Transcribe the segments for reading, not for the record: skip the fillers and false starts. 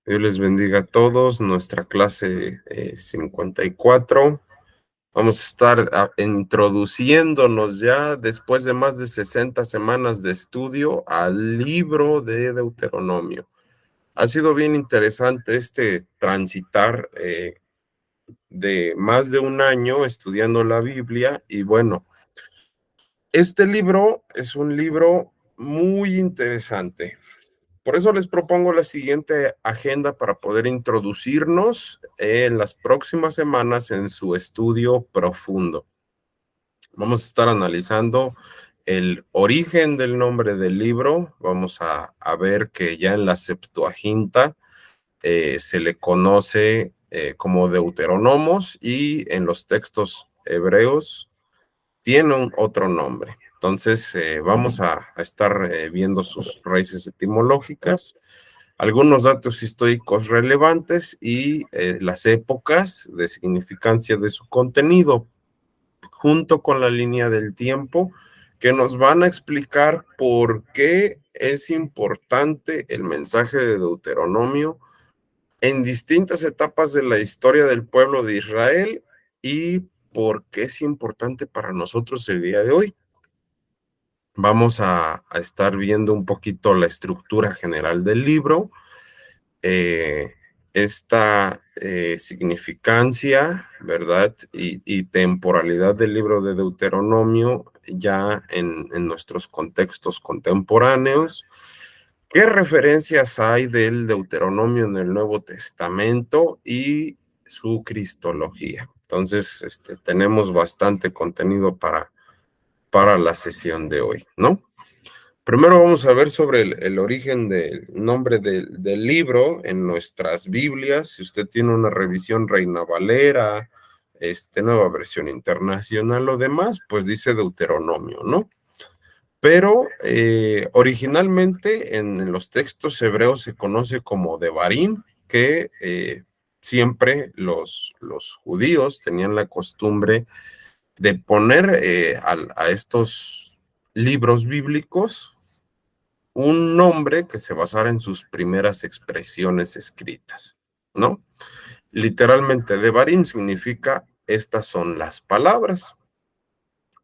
Dios les bendiga a todos. Nuestra clase 54. Vamos a estar introduciéndonos ya después de más de 60 semanas de estudio al libro de Deuteronomio. Ha sido bien interesante este transitar de más de un año estudiando la Biblia y bueno, este libro es un libro muy interesante. Por eso les propongo la siguiente agenda para poder introducirnos en las próximas semanas en su estudio profundo. Vamos a estar analizando el origen del nombre del libro. Vamos a ver que ya en la Septuaginta se le conoce como Deuteronomos y en los textos hebreos tiene otro nombre. Entonces, vamos a estar viendo sus raíces etimológicas, algunos datos históricos relevantes y las épocas de significancia de su contenido, junto con la línea del tiempo, que nos van a explicar por qué es importante el mensaje de Deuteronomio en distintas etapas de la historia del pueblo de Israel y por qué es importante para nosotros el día de hoy. Vamos a estar viendo un poquito la estructura general del libro, esta significancia, ¿verdad? Y temporalidad del libro de Deuteronomio ya en nuestros contextos contemporáneos. ¿Qué referencias hay del Deuteronomio en el Nuevo Testamento y su cristología? Entonces, tenemos bastante contenido para la sesión de hoy, ¿no? Primero vamos a ver sobre el origen del nombre del libro en nuestras Biblias. Si usted tiene una revisión Reina Valera, nueva versión internacional o demás, pues dice Deuteronomio, ¿no? Pero originalmente en los textos hebreos se conoce como Devarim, que siempre los judíos tenían la costumbre de poner a estos libros bíblicos un nombre que se basara en sus primeras expresiones escritas, ¿no? Literalmente, Devarim significa estas son las palabras.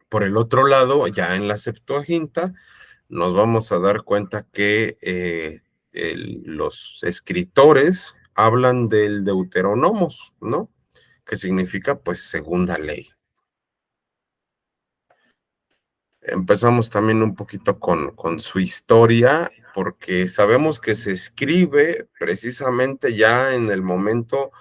Por el otro lado, ya en la Septuaginta, nos vamos a dar cuenta que los escritores hablan del Deuteronomos, ¿no? Que significa, pues, segunda ley. Empezamos también un poquito con su historia, porque sabemos que se escribe precisamente ya en el momento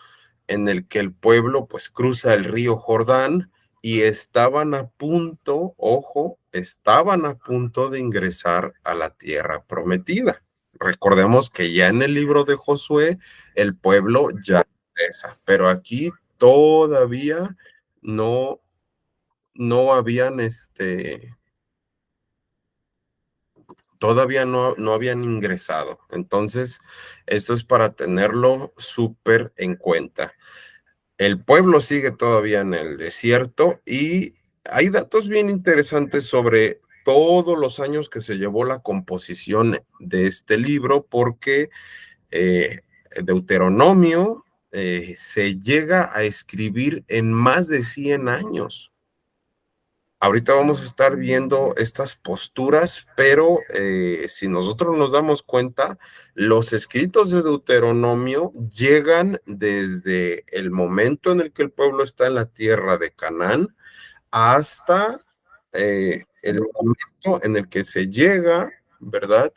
en el que el pueblo pues cruza el río Jordán y estaban a punto, ojo, estaban a punto de ingresar a la tierra prometida. Recordemos que ya en el libro de Josué el pueblo ya ingresa, pero aquí todavía no, no habían todavía no habían ingresado. Entonces, eso es para tenerlo súper en cuenta. El pueblo sigue todavía en el desierto y hay datos bien interesantes sobre todos los años que se llevó la composición de este libro, porque Deuteronomio se llega a escribir en más de 100 años. Ahorita vamos a estar viendo estas posturas, pero si nosotros nos damos cuenta, los escritos de Deuteronomio llegan desde el momento en el que el pueblo está en la tierra de Canaán hasta el momento en el que se llega, ¿verdad?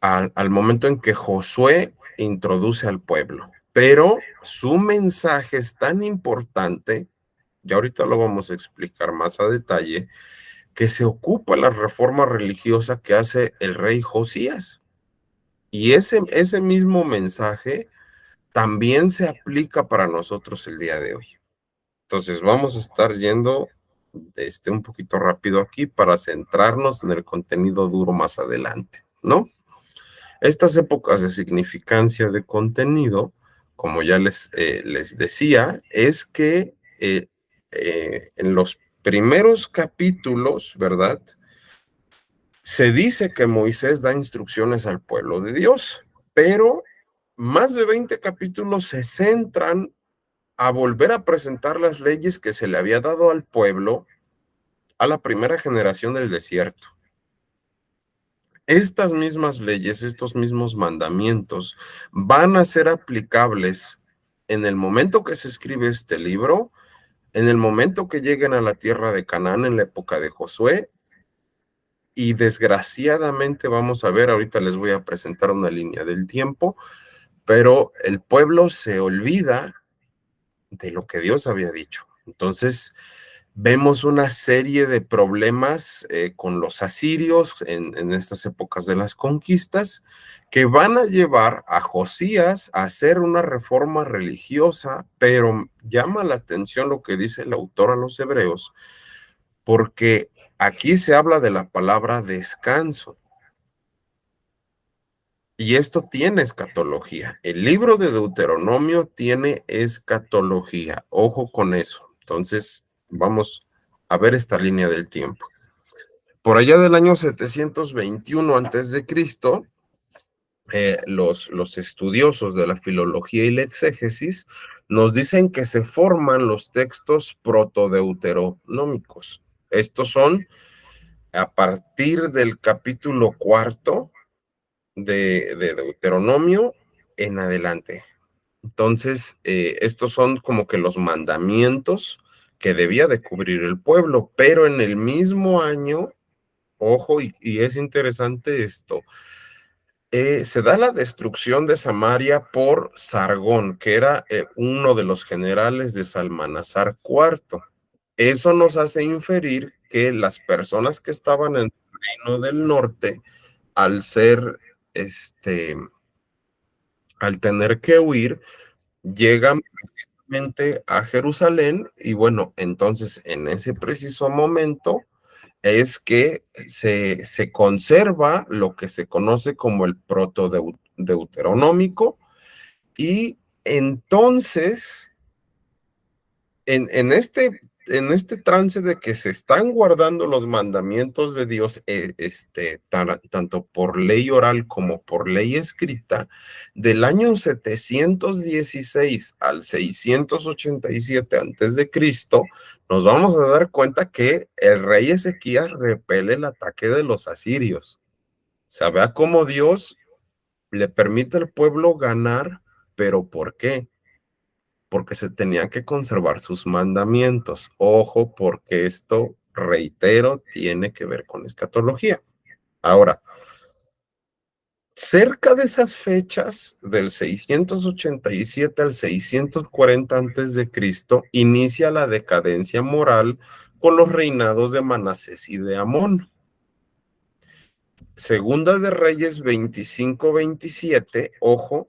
Al momento en que Josué introduce al pueblo. Pero su mensaje es tan importante, y ahorita lo vamos a explicar más a detalle, que se ocupa la reforma religiosa que hace el rey Josías. Y ese mismo mensaje también se aplica para nosotros el día de hoy. Entonces vamos a estar yendo un poquito rápido aquí para centrarnos en el contenido duro más adelante, ¿no? Estas épocas de significancia de contenido, como ya les decía, es que en los primeros capítulos, ¿verdad? Se dice que Moisés da instrucciones al pueblo de Dios, pero más de 20 capítulos se centran a volver a presentar las leyes que se le había dado al pueblo a la primera generación del desierto. Estas mismas leyes, estos mismos mandamientos van a ser aplicables en el momento que se escribe este libro, en el momento que lleguen a la tierra de Canaán en la época de Josué, y desgraciadamente vamos a ver, ahorita les voy a presentar una línea del tiempo, pero el pueblo se olvida de lo que Dios había dicho. Entonces, vemos una serie de problemas con los asirios en estas épocas de las conquistas que van a llevar a Josías a hacer una reforma religiosa, pero llama la atención lo que dice el autor a los hebreos, porque aquí se habla de la palabra descanso. Y esto tiene escatología. El libro de Deuteronomio tiene escatología. Ojo con eso. Entonces, vamos a ver esta línea del tiempo. Por allá del año 721 antes de Cristo, los estudiosos de la filología y la exégesis nos dicen que se forman los textos protodeuteronómicos. Estos son a partir del capítulo cuarto de Deuteronomio en adelante. Entonces, estos son como que los mandamientos que debía de cubrir el pueblo, pero en el mismo año, ojo, y es interesante esto, se da la destrucción de Samaria por Sargón, que era uno de los generales de Salmanasar IV. Eso nos hace inferir que las personas que estaban en el reino del norte, al ser, al tener que huir, llegan precisamente a Jerusalén y bueno, entonces en ese preciso momento es que se conserva lo que se conoce como el proto-deuteronómico y entonces en este trance de que se están guardando los mandamientos de Dios, tanto por ley oral como por ley escrita, del año 716 al 687 antes de Cristo, nos vamos a dar cuenta que el rey Ezequías repele el ataque de los asirios. O vea cómo Dios le permite al pueblo ganar, pero ¿por qué? Porque se tenían que conservar sus mandamientos. Ojo, porque esto, reitero, tiene que ver con escatología. Ahora, cerca de esas fechas, del 687 al 640 antes de Cristo, inicia la decadencia moral con los reinados de Manasés y de Amón. Segunda de Reyes 25-27, ojo,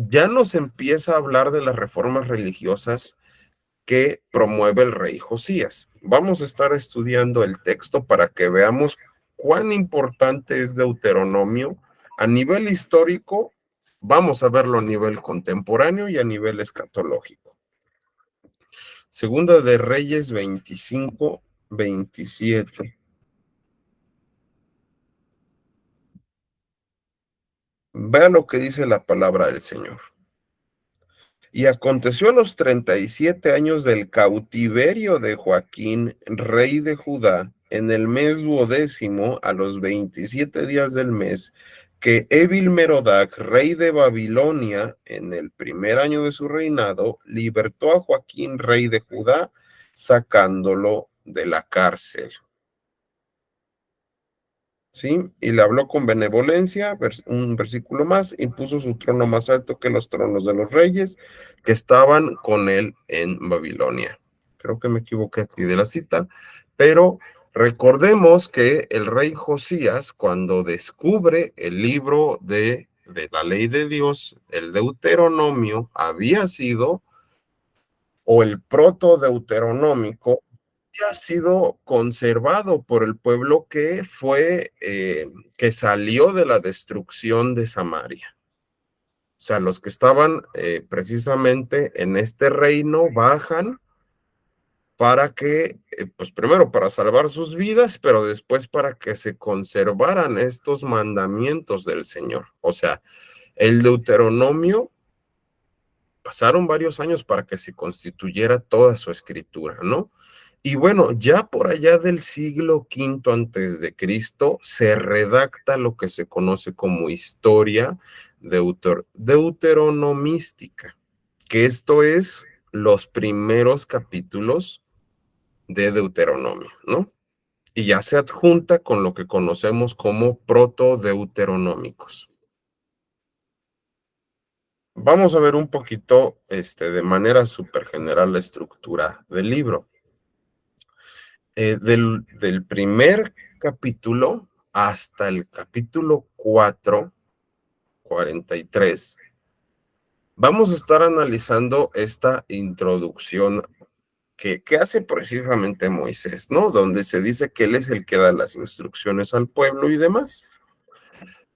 ya nos empieza a hablar de las reformas religiosas que promueve el rey Josías. Vamos a estar estudiando el texto para que veamos cuán importante es Deuteronomio a nivel histórico. Vamos a verlo a nivel contemporáneo y a nivel escatológico. Segunda de Reyes 25-27. Vea lo que dice la palabra del Señor. Y aconteció a los 37 años del cautiverio de Joaquín, rey de Judá, en el mes 12º, a los 27 días del mes, que Evil-Merodach, rey de Babilonia, en el primer año de su reinado, libertó a Joaquín, rey de Judá, sacándolo de la cárcel. ¿Sí? Y le habló con benevolencia, un versículo más, y puso su trono más alto que los tronos de los reyes que estaban con él en Babilonia. Creo que me equivoqué aquí de la cita, pero recordemos que el rey Josías, cuando descubre el libro de la ley de Dios, el Deuteronomio, había sido, o el proto-deuteronómico, ha sido conservado por el pueblo que fue, que salió de la destrucción de Samaria. O sea, los que estaban precisamente en este reino bajan para que, pues primero para salvar sus vidas, pero después para que se conservaran estos mandamientos del Señor. O sea, el Deuteronomio, pasaron varios años para que se constituyera toda su escritura, ¿no? Y bueno, ya por allá del siglo V antes de Cristo se redacta lo que se conoce como historia deuteronomística, que esto es los primeros capítulos de Deuteronomio, ¿no? Y ya se adjunta con lo que conocemos como proto-deuteronómicos. Vamos a ver un poquito, de manera súper general la estructura del libro. Del primer capítulo hasta el capítulo 43, vamos a estar analizando esta introducción que hace precisamente Moisés, ¿no? Donde se dice que él es el que da las instrucciones al pueblo y demás.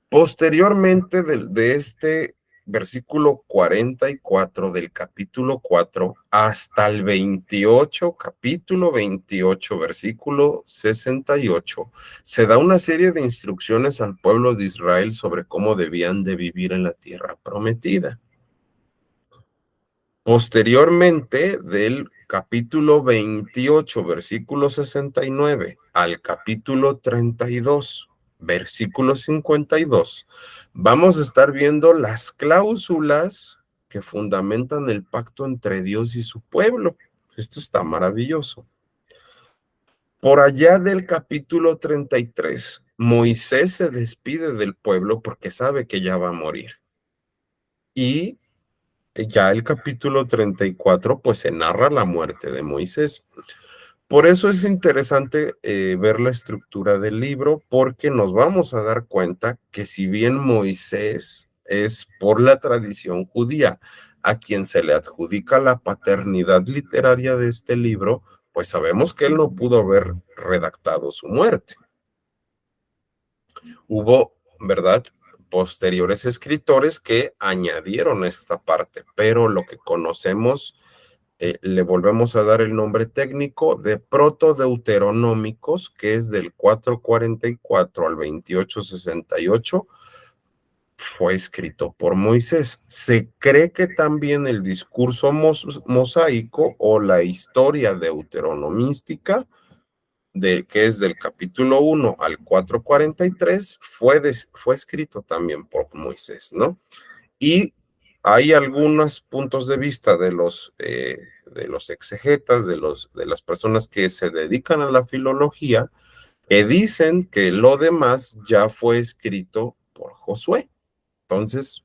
Posteriormente de este versículo 44 del capítulo 4 hasta el 28, capítulo 28, versículo 68, se da una serie de instrucciones al pueblo de Israel sobre cómo debían de vivir en la tierra prometida. Posteriormente, del capítulo 28, versículo 69, al capítulo 32, versículo 52, vamos a estar viendo las cláusulas que fundamentan el pacto entre Dios y su pueblo. Esto está maravilloso. Por allá del capítulo 33, Moisés se despide del pueblo porque sabe que ya va a morir. Y ya el capítulo 34, pues se narra la muerte de Moisés. Por eso es interesante ver la estructura del libro, porque nos vamos a dar cuenta que si bien Moisés es por la tradición judía a quien se le adjudica la paternidad literaria de este libro, pues sabemos que él no pudo haber redactado su muerte. Hubo, ¿verdad?, posteriores escritores que añadieron esta parte, pero lo que conocemos, le volvemos a dar el nombre técnico de protodeuteronómicos, que es del 444 al 2868, fue escrito por Moisés. Se cree que también el discurso mosaico o la historia deuteronomística, que es del capítulo 1 al 443, fue escrito también por Moisés, ¿no? Y hay algunos puntos de vista de los exegetas, de las personas que se dedican a la filología, que dicen que lo demás ya fue escrito por Josué. Entonces,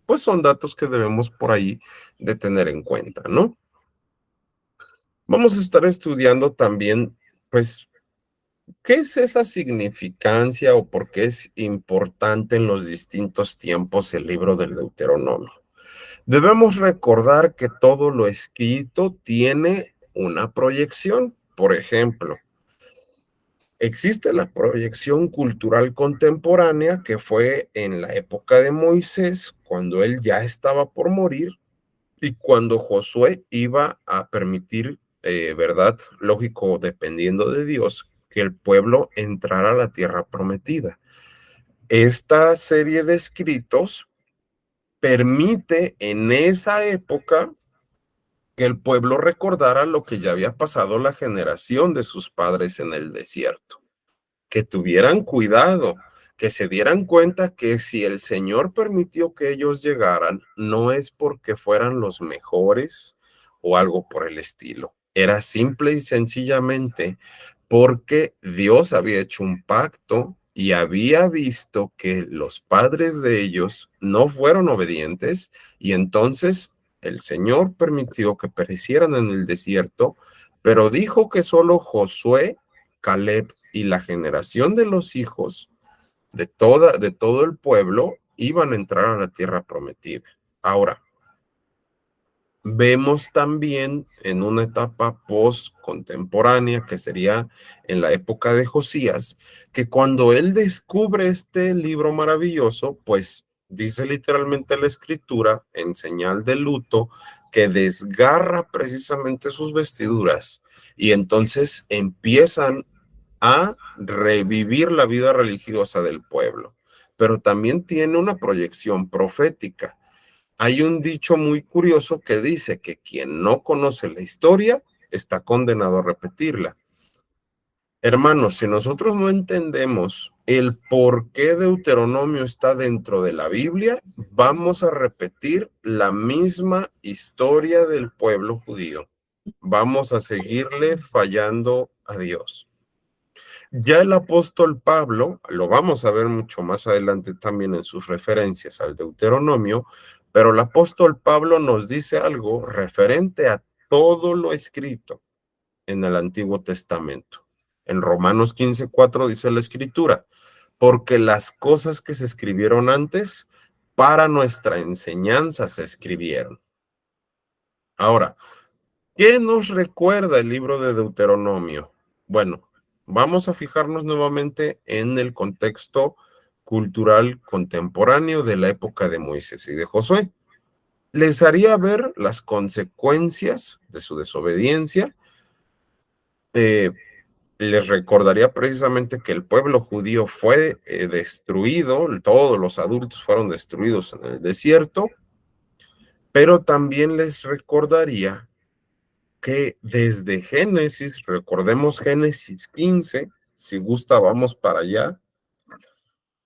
pues son datos que debemos por ahí de tener en cuenta, ¿no? Vamos a estar estudiando también, pues, ¿qué es esa significancia o por qué es importante en los distintos tiempos el libro del Deuteronomio? Debemos recordar que todo lo escrito tiene una proyección. Por ejemplo, existe la proyección cultural contemporánea que fue en la época de Moisés, cuando él ya estaba por morir y cuando Josué iba a permitir, ¿verdad? Lógico, dependiendo de Dios, que el pueblo entrara a la tierra prometida. Esta serie de escritos permite en esa época que el pueblo recordara lo que ya había pasado la generación de sus padres en el desierto, que tuvieran cuidado, que se dieran cuenta que si el Señor permitió que ellos llegaran, no es porque fueran los mejores o algo por el estilo. Era simple y sencillamente porque Dios había hecho un pacto y había visto que los padres de ellos no fueron obedientes y entonces el Señor permitió que perecieran en el desierto, pero dijo que solo Josué, Caleb y la generación de los hijos de todo el pueblo iban a entrar a la tierra prometida. Ahora, vemos también en una etapa post-contemporánea, que sería en la época de Josías, que cuando él descubre este libro maravilloso, pues dice literalmente la escritura, en señal de luto, que desgarra precisamente sus vestiduras y entonces empiezan a revivir la vida religiosa del pueblo. Pero también tiene una proyección profética. Hay un dicho muy curioso que dice que quien no conoce la historia está condenado a repetirla. Hermanos, si nosotros no entendemos el por qué Deuteronomio está dentro de la Biblia, vamos a repetir la misma historia del pueblo judío. Vamos a seguirle fallando a Dios. Ya el apóstol Pablo, lo vamos a ver mucho más adelante también en sus referencias al Deuteronomio, pero el apóstol Pablo nos dice algo referente a todo lo escrito en el Antiguo Testamento. En Romanos 15:4 dice la escritura, porque las cosas que se escribieron antes para nuestra enseñanza se escribieron. Ahora, ¿qué nos recuerda el libro de Deuteronomio? Bueno, vamos a fijarnos nuevamente en el contexto cultural contemporáneo de la época de Moisés y de Josué. Les haría ver las consecuencias de su desobediencia. Les recordaría precisamente que el pueblo judío fue destruido, todos los adultos fueron destruidos en el desierto, pero también les recordaría que desde Génesis, recordemos Génesis 15, si gusta vamos para allá,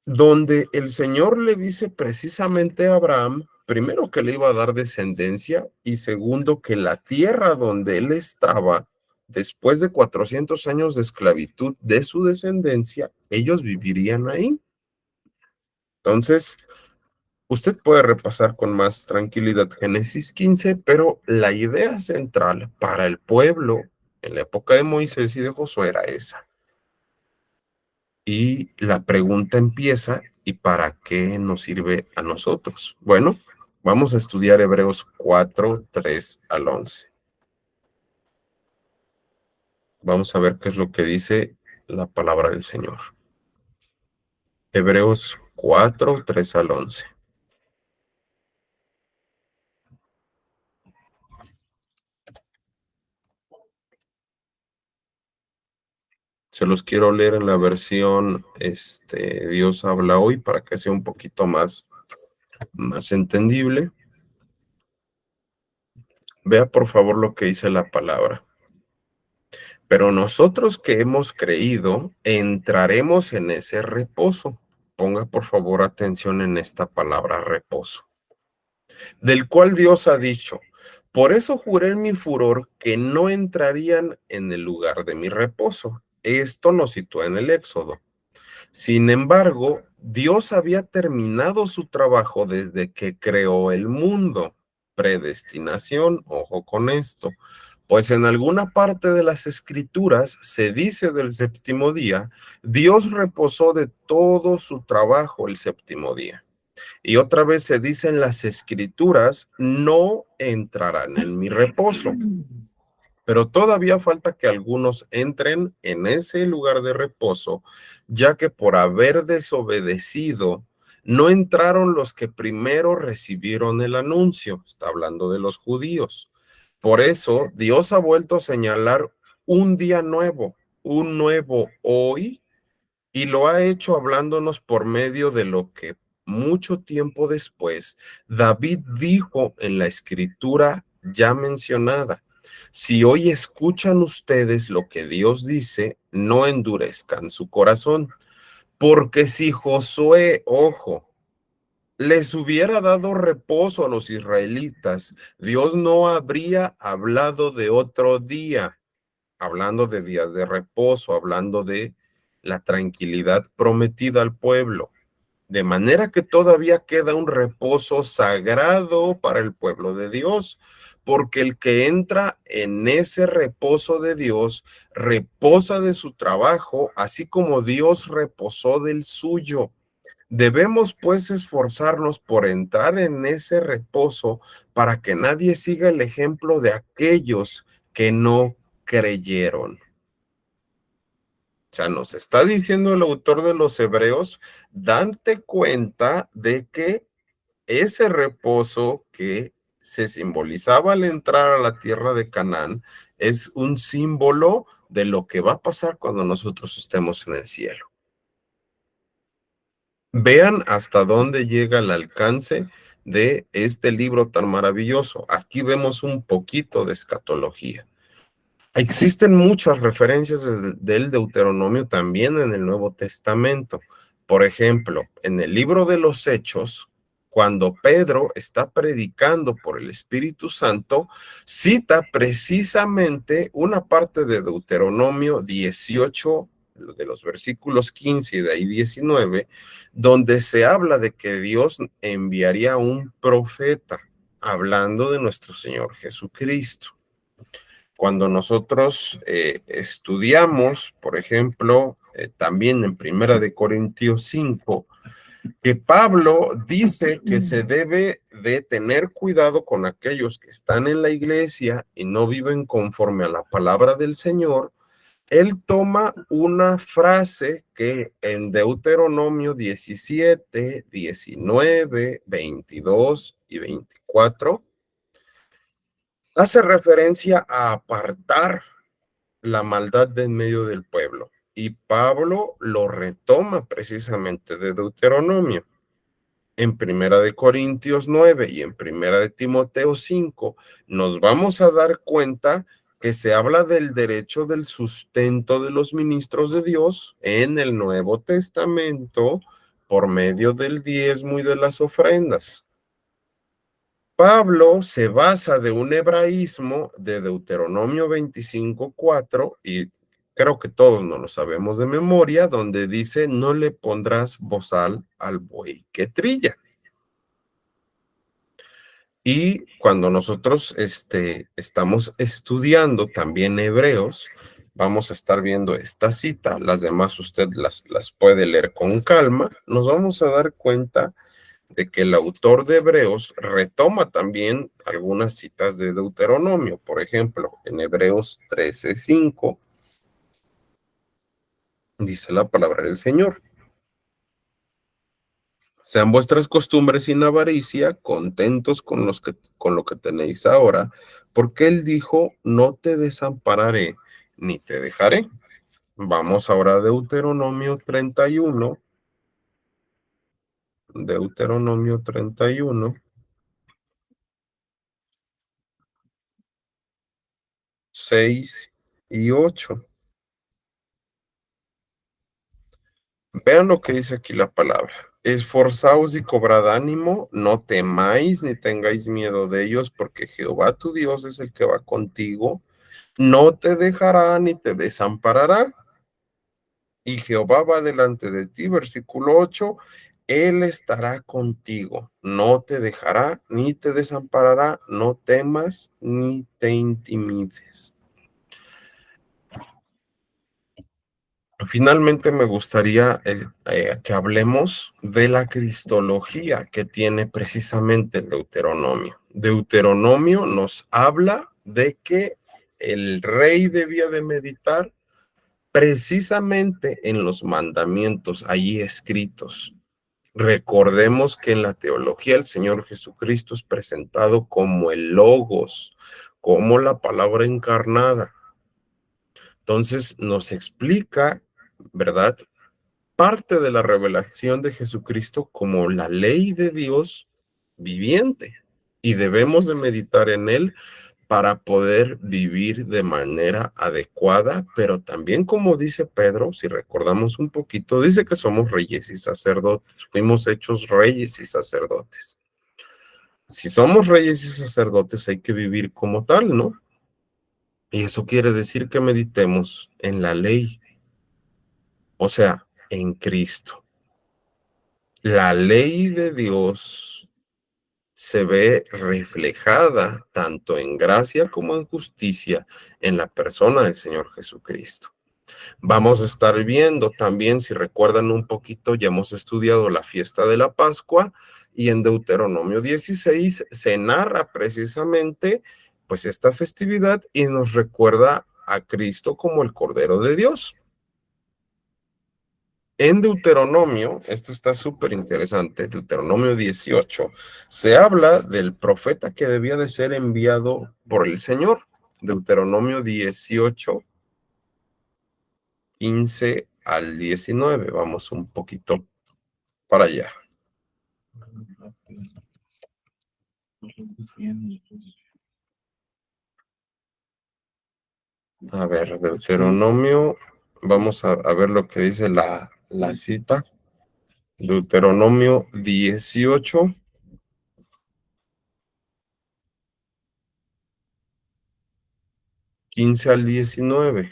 donde el Señor le dice precisamente a Abraham, primero que le iba a dar descendencia y segundo que la tierra donde él estaba, después de 400 años de esclavitud de su descendencia, ellos vivirían ahí. Entonces, usted puede repasar con más tranquilidad Génesis 15, pero la idea central para el pueblo en la época de Moisés y de Josué era esa. Y la pregunta empieza, ¿y para qué nos sirve a nosotros? Bueno, vamos a estudiar Hebreos 4, 3 al 11. Vamos a ver qué es lo que dice la palabra del Señor. Hebreos 4, 3 al 11. Se los quiero leer en la versión Dios habla hoy para que sea un poquito más entendible. Vea por favor lo que dice la palabra. Pero nosotros que hemos creído, entraremos en ese reposo. Ponga por favor atención en esta palabra reposo, del cual Dios ha dicho, por eso juré en mi furor que no entrarían en el lugar de mi reposo. Esto nos sitúa en el Éxodo. Sin embargo, Dios había terminado su trabajo desde que creó el mundo. Predestinación, ojo con esto, pues en alguna parte de las escrituras se dice del séptimo día, Dios reposó de todo su trabajo el séptimo día. Y otra vez se dice en las escrituras, no entrarán en mi reposo. Pero todavía falta que algunos entren en ese lugar de reposo, ya que por haber desobedecido, no entraron los que primero recibieron el anuncio. Está hablando de los judíos. Por eso Dios ha vuelto a señalar un día nuevo, un nuevo hoy, y lo ha hecho hablándonos por medio de lo que mucho tiempo después David dijo en la escritura ya mencionada. Si hoy escuchan ustedes lo que Dios dice, no endurezcan su corazón, porque si Josué, ojo, les hubiera dado reposo a los israelitas, Dios no habría hablado de otro día, hablando de días de reposo, hablando de la tranquilidad prometida al pueblo. De manera que todavía queda un reposo sagrado para el pueblo de Dios, porque el que entra en ese reposo de Dios reposa de su trabajo, así como Dios reposó del suyo. Debemos pues esforzarnos por entrar en ese reposo para que nadie siga el ejemplo de aquellos que no creyeron. O sea, nos está diciendo el autor de los Hebreos, date cuenta de que ese reposo que se simbolizaba al entrar a la tierra de Canaán, es un símbolo de lo que va a pasar cuando nosotros estemos en el cielo. Vean hasta dónde llega el alcance de este libro tan maravilloso. Aquí vemos un poquito de escatología. Existen muchas referencias del Deuteronomio también en el Nuevo Testamento. Por ejemplo, en el libro de los Hechos, cuando Pedro está predicando por el Espíritu Santo, cita precisamente una parte de Deuteronomio 18, de los versículos 15 y de ahí 19, donde se habla de que Dios enviaría un profeta, hablando de nuestro Señor Jesucristo. Cuando nosotros estudiamos, por ejemplo, también en Primera de Corintios 5, que Pablo dice que se debe de tener cuidado con aquellos que están en la iglesia y no viven conforme a la palabra del Señor. Él toma una frase que en Deuteronomio 17, 19, 22 y 24 hace referencia a apartar la maldad de en medio del pueblo. Y Pablo lo retoma precisamente de Deuteronomio. En Primera de Corintios 9 y en Primera de Timoteo 5 nos vamos a dar cuenta que se habla del derecho del sustento de los ministros de Dios en el Nuevo Testamento por medio del diezmo y de las ofrendas. Pablo se basa de un hebraísmo de Deuteronomio 25:4 y creo que todos no lo sabemos de memoria, donde dice, no le pondrás bozal al buey que trilla. Y cuando nosotros estamos estudiando también Hebreos, vamos a estar viendo esta cita, las demás usted las puede leer con calma, nos vamos a dar cuenta de que el autor de Hebreos retoma también algunas citas de Deuteronomio. Por ejemplo, en Hebreos 13:5 dice la palabra del Señor. Sean vuestras costumbres sin avaricia, contentos con lo que tenéis ahora, porque él dijo, no te desampararé ni te dejaré. Vamos ahora a Deuteronomio 31. Deuteronomio 31. 6 y 8. Vean lo que dice aquí la palabra. Esforzaos y cobrad ánimo, no temáis ni tengáis miedo de ellos, porque Jehová tu Dios es el que va contigo, no te dejará ni te desamparará. Y Jehová va delante de ti, versículo 8, Él estará contigo, no te dejará ni te desamparará, no temas ni te intimides. Finalmente me gustaría que hablemos de la cristología que tiene precisamente el Deuteronomio. Deuteronomio nos habla de que el rey debía de meditar precisamente en los mandamientos allí escritos. Recordemos que en la teología el Señor Jesucristo es presentado como el Logos, como la palabra encarnada. Entonces nos explica, ¿verdad? Parte de la revelación de Jesucristo como la ley de Dios viviente y debemos de meditar en él para poder vivir de manera adecuada, pero también como dice Pedro, si recordamos un poquito, dice que somos reyes y sacerdotes, fuimos hechos reyes y sacerdotes. Si somos reyes y sacerdotes hay que vivir como tal, ¿no? Y eso quiere decir que meditemos en la ley, o sea, en Cristo. La ley de Dios se ve reflejada tanto en gracia como en justicia en la persona del Señor Jesucristo. Vamos a estar viendo también, si recuerdan un poquito, ya hemos estudiado la fiesta de la Pascua y en Deuteronomio 16 se narra precisamente pues esta festividad y nos recuerda a Cristo como el Cordero de Dios. En Deuteronomio, esto está súper interesante, Deuteronomio 18, se habla del profeta que debía de ser enviado por el Señor. Deuteronomio 18, 15 al 19. Vamos un poquito para allá. A ver, Deuteronomio, vamos a ver lo que dice la cita. Deuteronomio 18, 15 al 19.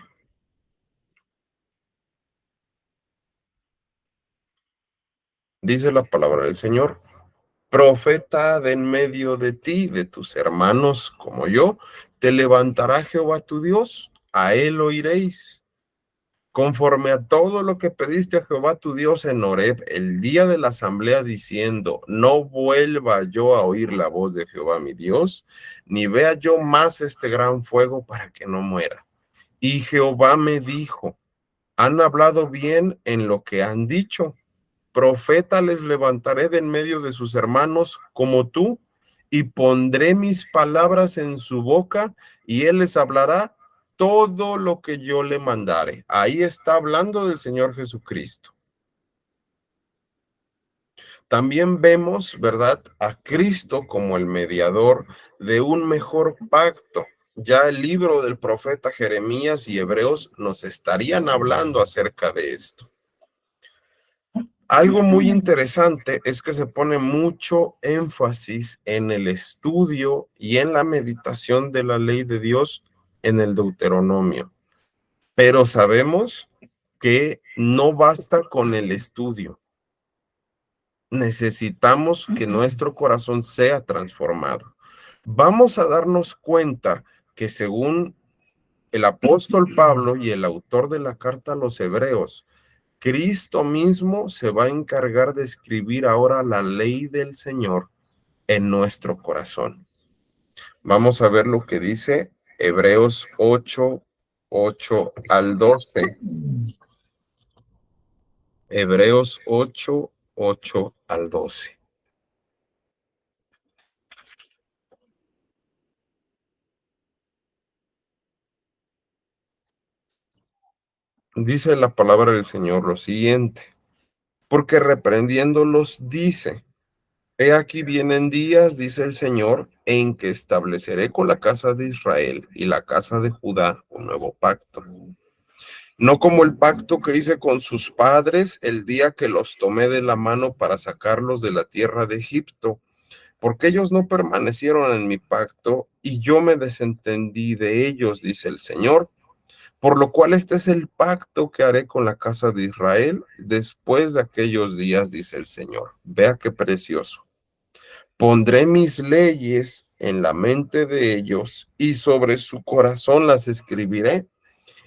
Dice la palabra del Señor: profeta de en medio de ti, de tus hermanos como yo, te levantará Jehová tu Dios, a él oiréis. Conforme a todo lo que pediste a Jehová tu Dios en Horeb el día de la asamblea, diciendo: no vuelva yo a oír la voz de Jehová mi Dios, ni vea yo más este gran fuego para que no muera. Y Jehová me dijo: han hablado bien en lo que han dicho. Profeta les levantaré de en medio de sus hermanos como tú, y pondré mis palabras en su boca, y él les hablará todo lo que yo le mandare. Ahí está hablando del Señor Jesucristo. También vemos, ¿verdad?, a Cristo como el mediador de un mejor pacto. Ya el libro del profeta Jeremías y Hebreos nos estarían hablando acerca de esto. Algo muy interesante es que se pone mucho énfasis en el estudio y en la meditación de la ley de Dios en el Deuteronomio. Pero sabemos que no basta con el estudio. Necesitamos que nuestro corazón sea transformado. Vamos a darnos cuenta que según el apóstol Pablo y el autor de la carta a los Hebreos, Cristo mismo se va a encargar de escribir ahora la ley del Señor en nuestro corazón. Vamos a ver lo que dice Hebreos 8, 8 al 12. Hebreos 8, 8 al 12. Dice la palabra del Señor lo siguiente: porque reprendiéndolos dice: he aquí vienen días, dice el Señor, en que estableceré con la casa de Israel y la casa de Judá un nuevo pacto. No como el pacto que hice con sus padres el día que los tomé de la mano para sacarlos de la tierra de Egipto, porque ellos no permanecieron en mi pacto y yo me desentendí de ellos, dice el Señor. Por lo cual este es el pacto que haré con la casa de Israel después de aquellos días, dice el Señor. Vea qué precioso. Pondré mis leyes en la mente de ellos y sobre su corazón las escribiré,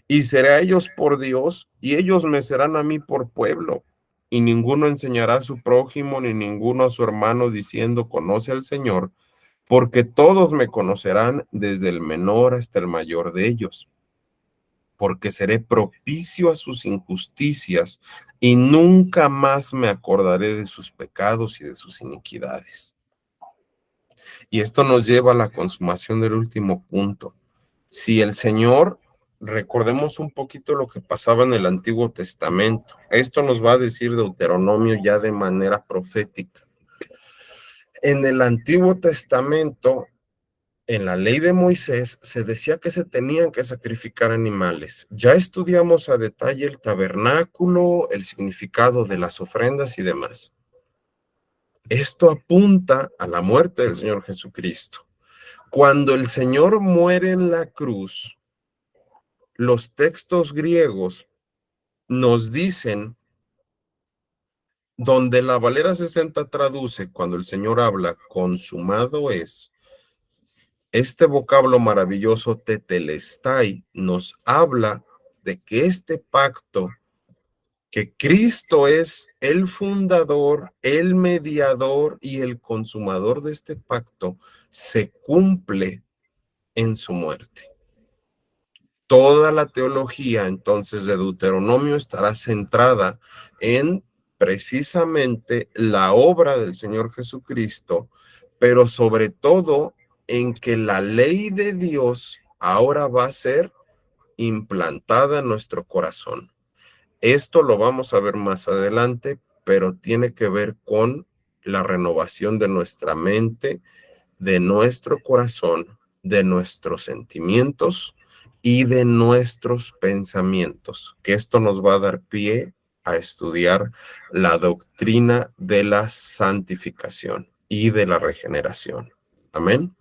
y seré a ellos por Dios y ellos me serán a mí por pueblo. Y ninguno enseñará a su prójimo ni ninguno a su hermano diciendo: conoce al Señor, porque todos me conocerán, desde el menor hasta el mayor de ellos, porque seré propicio a sus injusticias y nunca más me acordaré de sus pecados y de sus iniquidades. Y esto nos lleva a la consumación del último punto. Si el Señor, recordemos un poquito lo que pasaba en el Antiguo Testamento. Esto nos va a decir Deuteronomio ya de manera profética. En el Antiguo Testamento, en la ley de Moisés, se decía que se tenían que sacrificar animales. Ya estudiamos a detalle el tabernáculo, el significado de las ofrendas y demás. Esto apunta a la muerte del Señor Jesucristo. Cuando el Señor muere en la cruz, los textos griegos nos dicen, donde la Valera 60 traduce, cuando el Señor habla, consumado es, este vocablo maravilloso tetelestai nos habla de que este pacto, que Cristo es el fundador, el mediador y el consumador de este pacto, se cumple en su muerte. toda la teología entonces de Deuteronomio estará centrada en precisamente la obra del Señor Jesucristo, pero sobre todo en que la ley de Dios ahora va a ser implantada en nuestro corazón. Esto lo vamos a ver más adelante, pero tiene que ver con la renovación de nuestra mente, de nuestro corazón, de nuestros sentimientos y de nuestros pensamientos, que esto nos va a dar pie a estudiar la doctrina de la santificación y de la regeneración. Amén.